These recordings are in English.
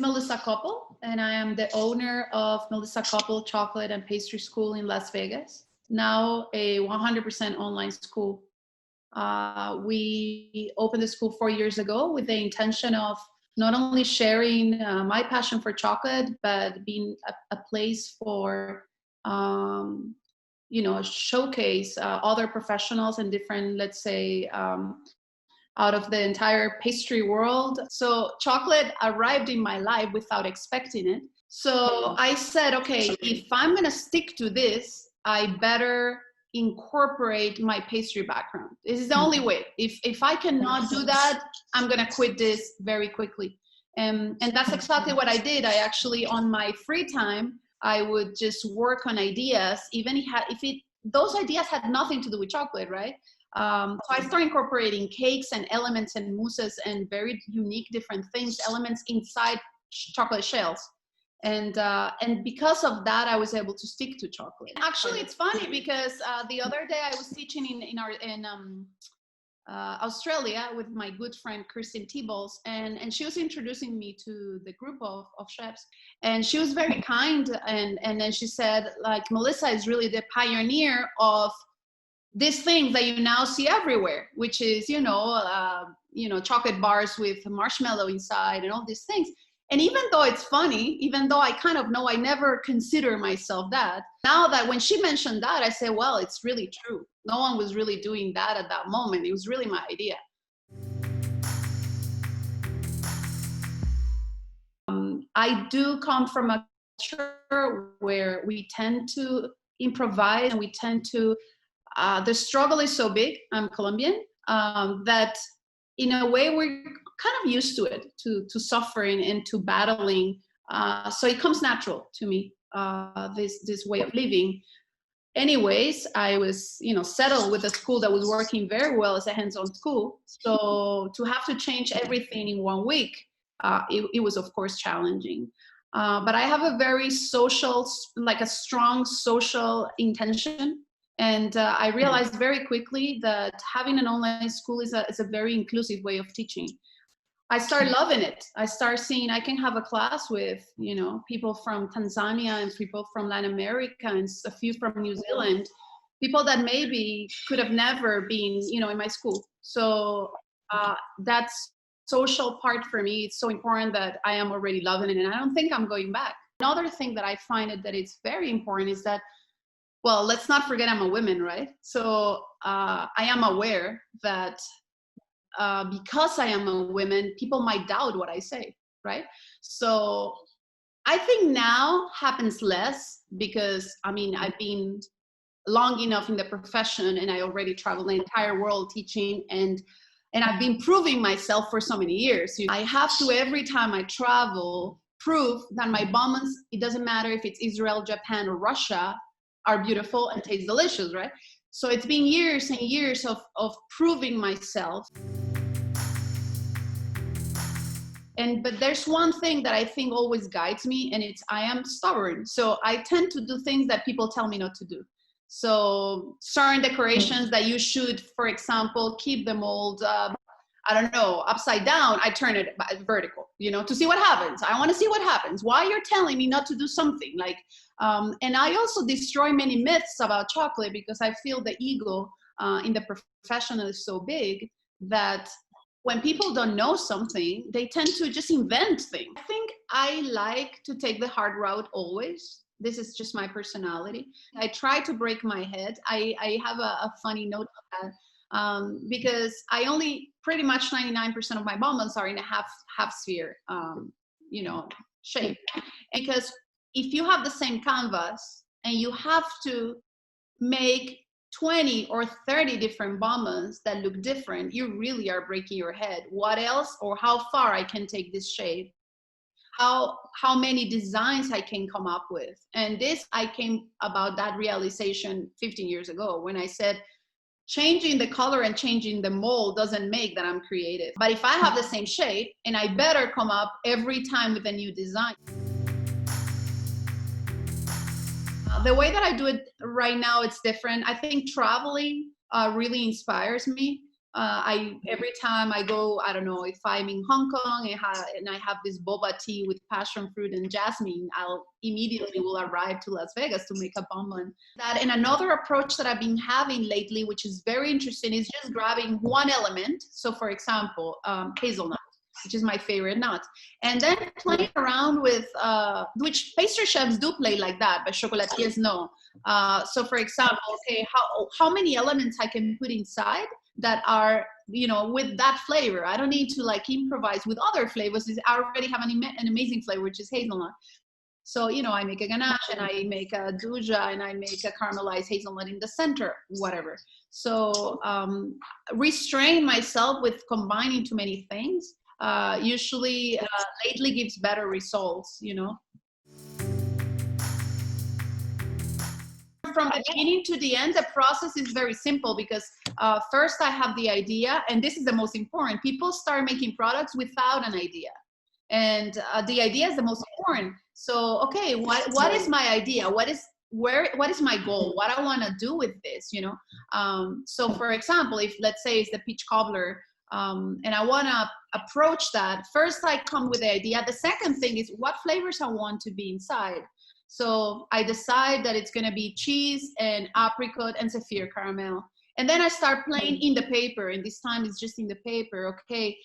Melissa Coppel, and I am the owner of Melissa Coppel Chocolate and Pastry School in Las Vegas, now a 100% online school. We opened the school 4 years ago with the intention of not only sharing my passion for chocolate, but being a place for, showcase other professionals and different, let's say, out of the entire pastry world. So chocolate arrived in my life without expecting it. So I said, okay, if I'm going to stick to this, I better incorporate my pastry background. This is the only way. If I cannot do that, I'm going to quit this very quickly. And that's exactly what I did. I actually, on my free time, I would just work on ideas, even if those ideas had nothing to do with chocolate, right? So I started incorporating cakes and elements and mousses and very unique different things, elements inside chocolate shells. And because of that, I was able to stick to chocolate. Actually, it's funny because the other day I was teaching in Australia with my good friend Kirsten T-Balls, and she was introducing me to the group of chefs, and she was very kind, and then she said, like, Melissa is really the pioneer of these things that you now see everywhere, which is, chocolate bars with marshmallow inside and all these things. And even though it's funny, even though I kind of know I never consider myself that, now that when she mentioned that, I say, well, it's really true. No one was really doing that at that moment. It was really my idea. I do come from a culture where we tend to improvise and we tend to the struggle is so big, I'm Colombian, that in a way we're kind of used to it, to suffering and to battling. So it comes natural to me, this way of living. Anyways, I was, settled with a school that was working very well as a hands-on school. So to have to change everything in 1 week, it was of course challenging. But I have a very social, like a strong social intention. And I realized very quickly that having an online school is a very inclusive way of teaching. I started loving it. I started seeing I can have a class with, people from Tanzania and people from Latin America and a few from New Zealand, people that maybe could have never been, in my school. So that's social part for me. It's so important that I am already loving it, and I don't think I'm going back. Another thing that I find that it's very important is that, well, let's not forget I'm a woman, right? So I am aware that because I am a woman, people might doubt what I say, right? So I think now happens less because, I've been long enough in the profession and I already traveled the entire world teaching, and I've been proving myself for so many years. I have to, every time I travel, prove that my bonbons, it doesn't matter if it's Israel, Japan, or Russia, are beautiful and taste delicious, right? So it's been years and years of proving myself. But there's one thing that I think always guides me, and it's I am stubborn. So I tend to do things that people tell me not to do. So certain decorations that you should, for example, keep the mold, upside down, I turn it vertical, to see what happens. I want to see what happens. Why you're telling me not to do something like, and I also destroy many myths about chocolate because I feel the ego in the professional is so big that when people don't know something, they tend to just invent things. I think I like to take the hard route always. This is just my personality. I try to break my head. I have a funny note on that because I only pretty much 99% of my bonbons are in a half sphere, shape. Because if you have the same canvas and you have to make 20 or 30 different bonbons that look different, you really are breaking your head. What else, or how far I can take this shape? How many designs I can come up with? And I came about that realization 15 years ago when I said, changing the color and changing the mold doesn't make that I'm creative. But if I have the same shape, and I better come up every time with a new design. The way that I do it right now, it's different. I think traveling really inspires me. Every time I go, I don't know, if I'm in Hong Kong and I have this boba tea with passion fruit and jasmine, I'll immediately will arrive to Las Vegas to make a bonbon. That, and another approach that I've been having lately, which is very interesting, is just grabbing one element. So for example, hazelnut, which is my favorite nut, and then playing around with, which pastry chefs do play like that, but chocolatiers no. So for example, okay, how many elements I can put inside that are, you know, with that flavor. I don't need to like improvise with other flavors. I already have an amazing flavor, which is hazelnut. So, you know, I make a ganache and I make a duja and I make a caramelized hazelnut in the center, whatever. So restrain myself with combining too many things. Usually lately gives better results, you know. From the beginning to the end, the process is very simple because first I have the idea, and this is the most important. People start making products without an idea, and the idea is the most important. So, okay, what is my idea? What is my goal? What I want to do with this, you know? So, for example, if let's say it's the peach cobbler, and I want to approach that, first I come with the idea. The second thing is what flavors I want to be inside. So I decide that it's going to be cheese and apricot and Zephyr caramel. And then I start playing in the paper, and this time it's just in the paper. Okay,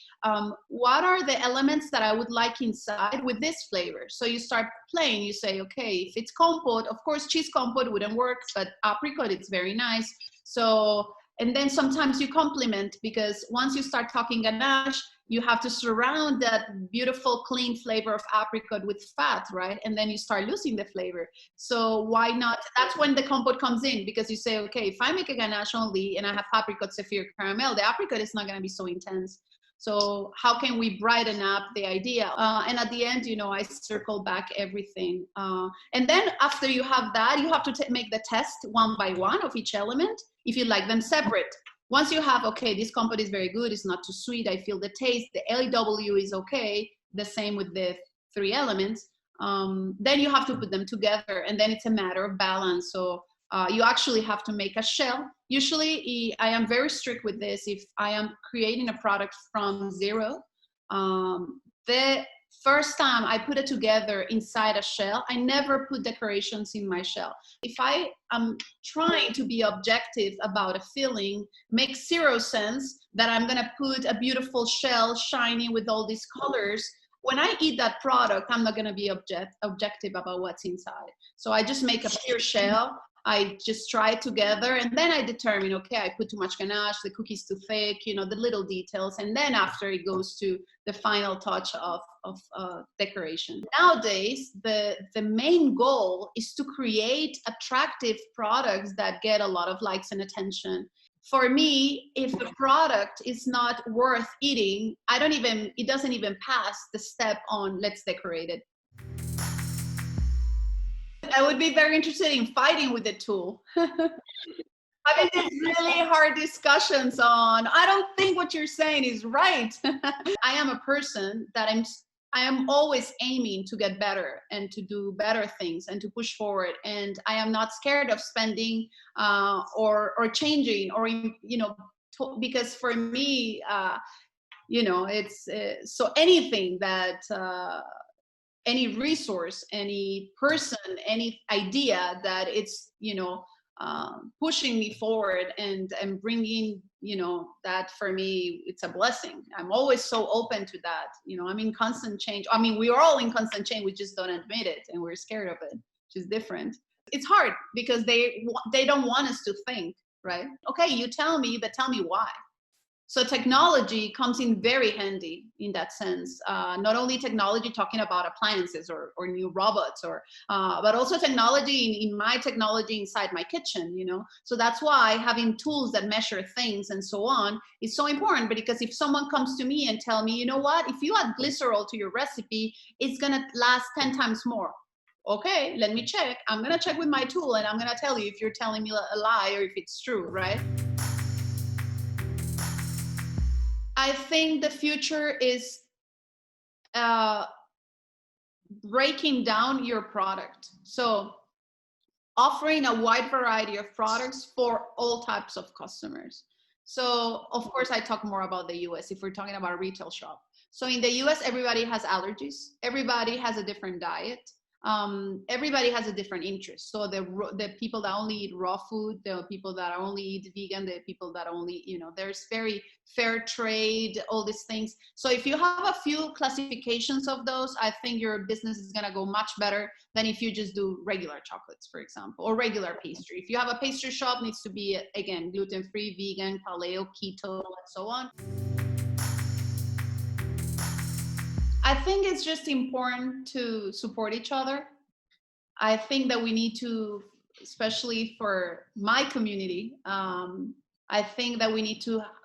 what are the elements that I would like inside with this flavor? So you start playing, you say, okay, if it's compote, of course, cheese compote wouldn't work, but apricot, it's very nice. So, and then sometimes you complement, because once you start talking ganache, you have to surround that beautiful, clean flavor of apricot with fat, right? And then you start losing the flavor. So why not? That's when the compote comes in, because you say, okay, if I make a ganache only and I have apricot, Zephyr caramel, the apricot is not going to be so intense. So how can we brighten up the idea? And at the end, you know, I circle back everything. And then after you have that, you have to make the test one by one of each element, if you like them separate. Once you have, okay, this compote is very good, it's not too sweet, I feel the taste, the LEW is okay, the same with the three elements, then you have to put them together, and then it's a matter of balance. So you actually have to make a shell. Usually, I am very strict with this. If I am creating a product from zero, the first time I put it together inside a shell, I never put decorations in my shell. If I am trying to be objective about a feeling, makes zero sense that I'm gonna put a beautiful shell shiny with all these colors. When I eat that product, I'm not gonna be objective about what's inside. So I just make a pure shell. I just try it together, and then I determine, okay, I put too much ganache, the cookie's too thick, you know, the little details, and then after it goes to the final touch of decoration. Nowadays, the main goal is to create attractive products that get a lot of likes and attention. For me, if the product is not worth eating, it doesn't even pass the step on let's decorate it. I would be very interested in fighting with the tool. Having these really hard discussions on, I don't think what you're saying is right. I am a person that I am always aiming to get better and to do better things and to push forward. And I am not scared of spending or changing, or, you know, because for me, you know, it's so anything that, any resource, any person, any idea that it's, you know, pushing me forward and bringing, you know, that for me, it's a blessing. I'm always so open to that. You know, I'm in constant change. I mean, we're all in constant change. We just don't admit it, and we're scared of it, which is different. It's hard because they don't want us to think, right? Okay, you tell me, but tell me why. So technology comes in very handy in that sense. Not only technology talking about appliances or new robots, or but also technology in my technology inside my kitchen, you know. So that's why having tools that measure things and so on is so important. Because if someone comes to me and tell me, you know what, if you add glycerol to your recipe, it's gonna last 10 times more. Okay, let me check. I'm gonna check with my tool, and I'm gonna tell you if you're telling me a lie or if it's true, right? I think the future is breaking down your product. So offering a wide variety of products for all types of customers. So of course I talk more about the US if we're talking about a retail shop. So in the US, everybody has allergies. Everybody has a different diet. Everybody has a different interest. So the people that only eat raw food, the people that only eat vegan, the people that only, there's very fair trade, all these things. So if you have a few classifications of those, I think your business is going to go much better than if you just do regular chocolates, for example, or regular pastry. If you have a pastry shop, it needs to be, again, gluten-free, vegan, paleo, keto, and so on. I think it's just important to support each other. I think that we need to, especially for my community, I think that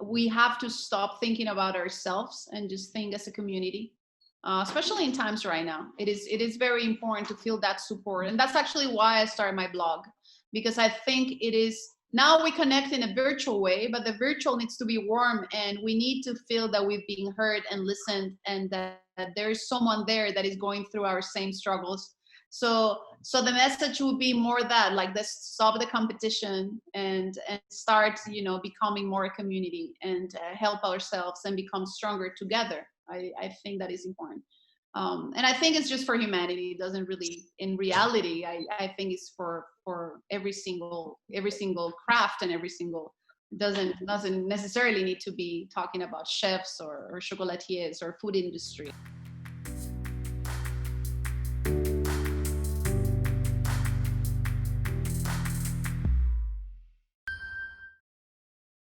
we have to stop thinking about ourselves and just think as a community, especially in times right now. It is very important to feel that support. And that's actually why I started my blog, because I think it is, now we connect in a virtual way, but the virtual needs to be warm, and we need to feel that we've been heard and listened, and that there is someone there that is going through our same struggles. So the message would be more that, like, let's stop the competition and start, becoming more a community, and help ourselves and become stronger together. I think that is important. And I think it's just for humanity. It doesn't really, in reality, I think it's for every single craft, and every single, doesn't necessarily need to be talking about chefs or chocolatiers or food industry.